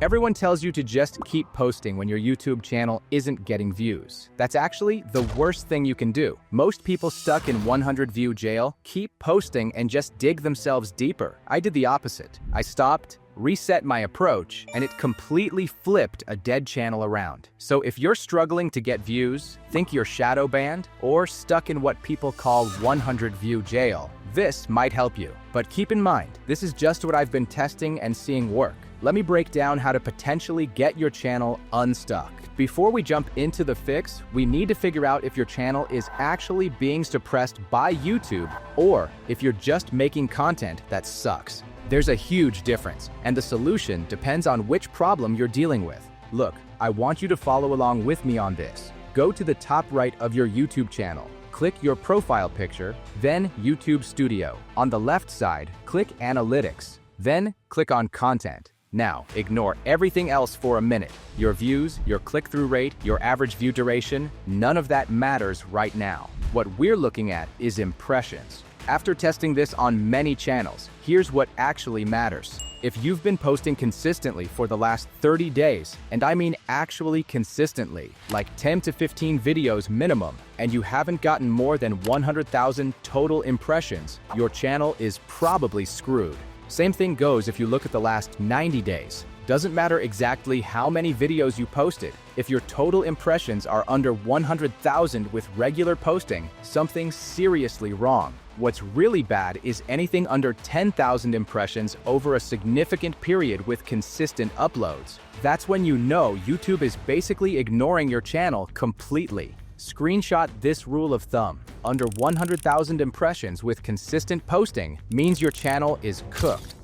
Everyone tells you to just keep posting when your YouTube channel isn't getting views. That's actually the worst thing you can do. Most people stuck in 100-view jail keep posting and just dig themselves deeper. I did the opposite. I stopped, reset my approach, and it completely flipped a dead channel around. So if you're struggling to get views, think you're shadow banned, or stuck in what people call 100-view jail, this might help you. But keep in mind, this is just what I've been testing and seeing work. Let me break down how to potentially get your channel unstuck. Before we jump into the fix, we need to figure out if your channel is actually being suppressed by YouTube or if you're just making content that sucks. There's a huge difference, and the solution depends on which problem you're dealing with. Look, I want you to follow along with me on this. Go to the top right of your YouTube channel. Click your profile picture, then YouTube Studio. On the left side, click Analytics, then click on Content. Now, ignore everything else for a minute. Your views, your click-through rate, your average view duration, none of that matters right now. What we're looking at is impressions. After testing this on many channels, here's what actually matters. If you've been posting consistently for the last 30 days, and I mean actually consistently, like 10 to 15 videos minimum, and you haven't gotten more than 100,000 total impressions, your channel is probably screwed. Same thing goes if you look at the last 90 days. Doesn't matter exactly how many videos you posted. If your total impressions are under 100,000 with regular posting, something's seriously wrong. What's really bad is anything under 10,000 impressions over a significant period with consistent uploads. That's when you know YouTube is basically ignoring your channel completely. Screenshot this rule of thumb. Under 100,000 impressions with consistent posting means your channel is cooked.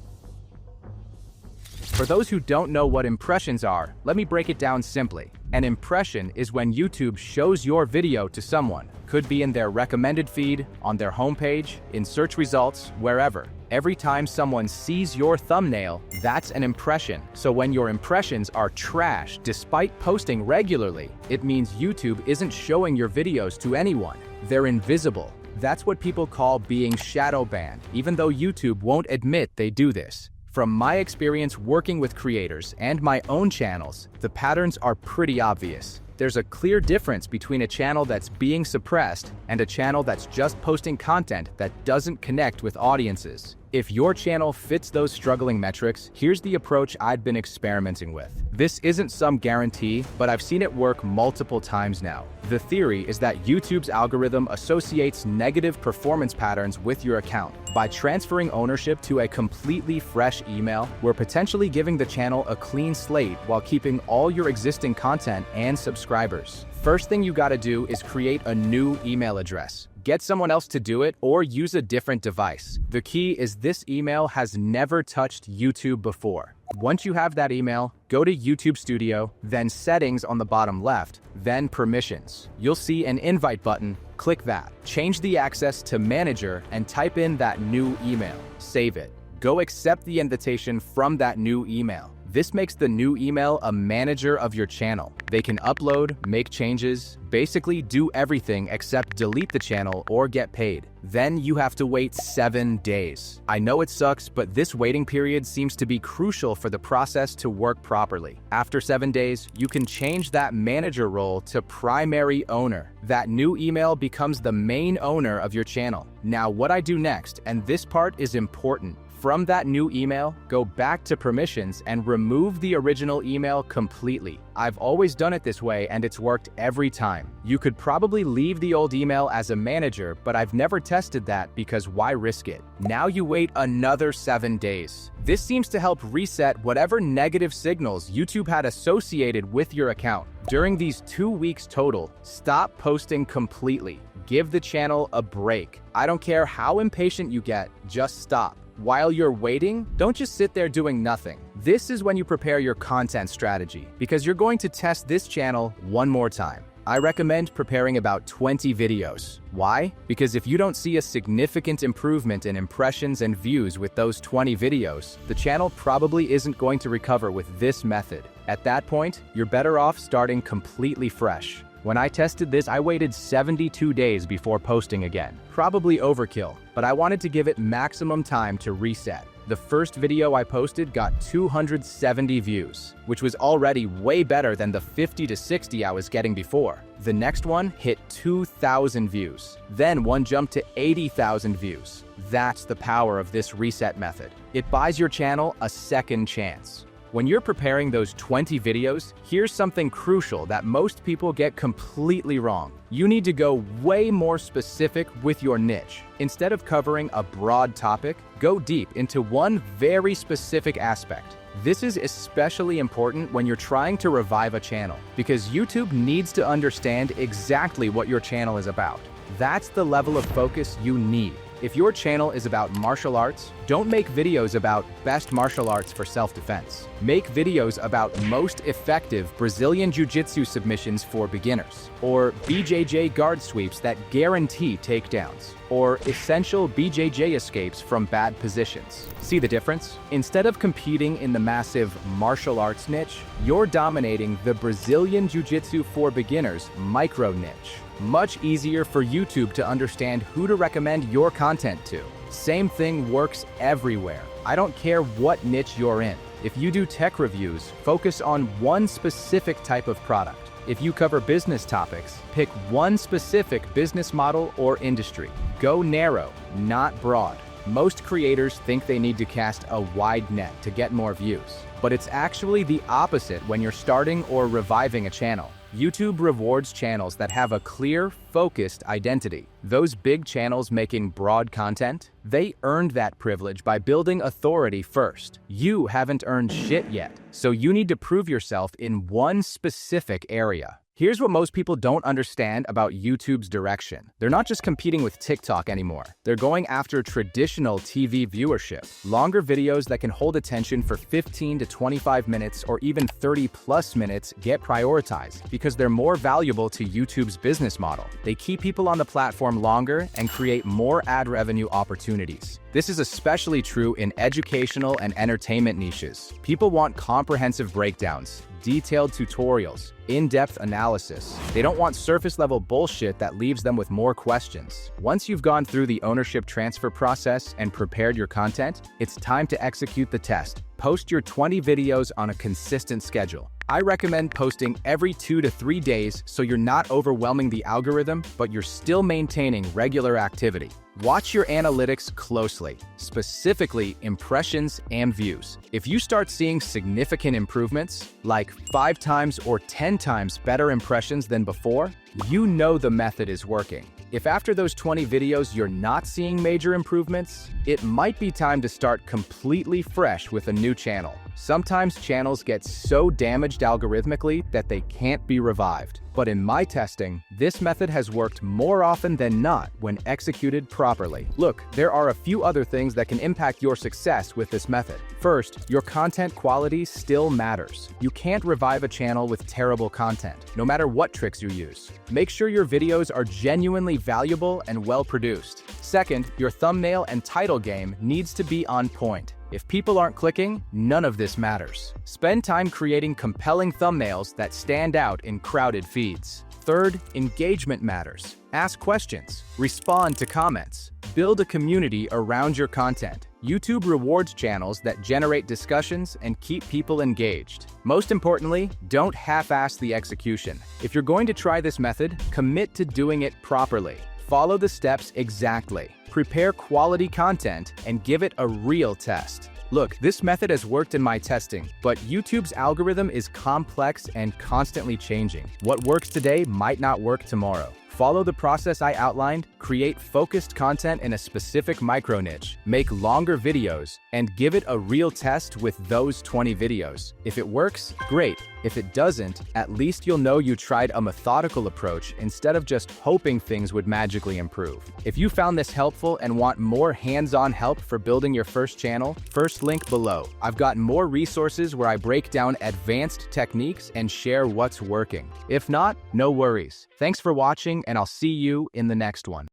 For those who don't know what impressions are, let me break it down simply. An impression is when YouTube shows your video to someone. Could be in their recommended feed, on their homepage, in search results, wherever. Every time someone sees your thumbnail, that's an impression. So when your impressions are trash despite posting regularly, it means YouTube isn't showing your videos to anyone. They're invisible. That's what people call being shadow banned, even though YouTube won't admit they do this. From my experience working with creators and my own channels, the patterns are pretty obvious. There's a clear difference between a channel that's being suppressed and a channel that's just posting content that doesn't connect with audiences. If your channel fits those struggling metrics, here's the approach I've been experimenting with. This isn't some guarantee, but I've seen it work multiple times now. The theory is that YouTube's algorithm associates negative performance patterns with your account. By transferring ownership to a completely fresh email, we're potentially giving the channel a clean slate while keeping all your existing content and subscribers. First thing you gotta do is create a new email address. Get someone else to do it or use a different device. The key is this email has never touched YouTube before. Once you have that email, go to YouTube Studio, then Settings on the bottom left, then Permissions. You'll see an invite button. Click that. Change the access to Manager and type in that new email. Save it. Go accept the invitation from that new email. This makes the new email a manager of your channel. They can upload, make changes, basically do everything except delete the channel or get paid. Then you have to wait 7 days. I know it sucks, but this waiting period seems to be crucial for the process to work properly. After 7 days, you can change that manager role to primary owner. That new email becomes the main owner of your channel. Now, what I do next, and this part is important. From that new email, go back to permissions and remove the original email completely. I've always done it this way and it's worked every time. You could probably leave the old email as a manager, but I've never tested that because why risk it? Now you wait another 7 days. This seems to help reset whatever negative signals YouTube had associated with your account. During these 2 weeks total, stop posting completely. Give the channel a break. I don't care how impatient you get, just stop. While you're waiting, don't just sit there doing nothing. This is when you prepare your content strategy, because you're going to test this channel one more time. I recommend preparing about 20 videos. Why? Because if you don't see a significant improvement in impressions and views with those 20 videos, the channel probably isn't going to recover with this method. At that point, you're better off starting completely fresh. When I tested this, I waited 72 days before posting again. Probably overkill, but I wanted to give it maximum time to reset. The first video I posted got 270 views, which was already way better than the 50 to 60 I was getting before. The next one hit 2,000 views. Then one jumped to 80,000 views. That's the power of this reset method. It buys your channel a second chance. When you're preparing those 20 videos, here's something crucial that most people get completely wrong. You need to go way more specific with your niche. Instead of covering a broad topic, go deep into one very specific aspect. This is especially important when you're trying to revive a channel, because YouTube needs to understand exactly what your channel is about. That's the level of focus you need. If your channel is about martial arts, don't make videos about best martial arts for self-defense. Make videos about most effective Brazilian Jiu-Jitsu submissions for beginners, or BJJ guard sweeps that guarantee takedowns, or essential BJJ escapes from bad positions. See the difference? Instead of competing in the massive martial arts niche, you're dominating the Brazilian Jiu-Jitsu for beginners micro niche. Much easier for YouTube to understand who to recommend your content to. Same thing works everywhere. I don't care what niche you're in. If you do tech reviews, focus on one specific type of product. If you cover business topics, pick one specific business model or industry. Go narrow, not broad. Most creators think they need to cast a wide net to get more views, but it's actually the opposite when you're starting or reviving a channel. YouTube rewards channels that have a clear, focused identity. Those big channels making broad content, they earned that privilege by building authority first. You haven't earned shit yet, so you need to prove yourself in one specific area. Here's what most people don't understand about YouTube's direction. They're not just competing with TikTok anymore. They're going after traditional TV viewership. Longer videos that can hold attention for 15 to 25 minutes or even 30+ minutes get prioritized because they're more valuable to YouTube's business model. They keep people on the platform longer and create more ad revenue opportunities. This is especially true in educational and entertainment niches. People want comprehensive breakdowns, detailed tutorials, in-depth analysis. They don't want surface-level bullshit that leaves them with more questions. Once you've gone through the ownership transfer process and prepared your content, it's time to execute the test. Post your 20 videos on a consistent schedule. I recommend posting every 2 to 3 days so you're not overwhelming the algorithm, but you're still maintaining regular activity. Watch your analytics closely, specifically impressions and views. If you start seeing significant improvements, like 5 times or 10 times better impressions than before, you know the method is working. If after those 20 videos you're not seeing major improvements, it might be time to start completely fresh with a new channel. Sometimes channels get so damaged algorithmically that they can't be revived. But in my testing, this method has worked more often than not when executed properly. Look, there are a few other things that can impact your success with this method. First, your content quality still matters. You can't revive a channel with terrible content, no matter what tricks you use. Make sure your videos are genuinely valuable and well-produced. Second, your thumbnail and title game needs to be on point. If people aren't clicking, none of this matters. Spend time creating compelling thumbnails that stand out in crowded feeds. Third, engagement matters. Ask questions, respond to comments, build a community around your content. YouTube rewards channels that generate discussions and keep people engaged. Most importantly, don't half-ass the execution. If you're going to try this method, commit to doing it properly. Follow the steps exactly. Prepare quality content and give it a real test. Look, this method has worked in my testing, but YouTube's algorithm is complex and constantly changing. What works today might not work tomorrow. Follow the process I outlined, create focused content in a specific micro niche, make longer videos, and give it a real test with those 20 videos. If it works, great. If it doesn't, at least you'll know you tried a methodical approach instead of just hoping things would magically improve. If you found this helpful and want more hands-on help for building your first channel, first link below. I've got more resources where I break down advanced techniques and share what's working. If not, no worries. Thanks for watching, and I'll see you in the next one.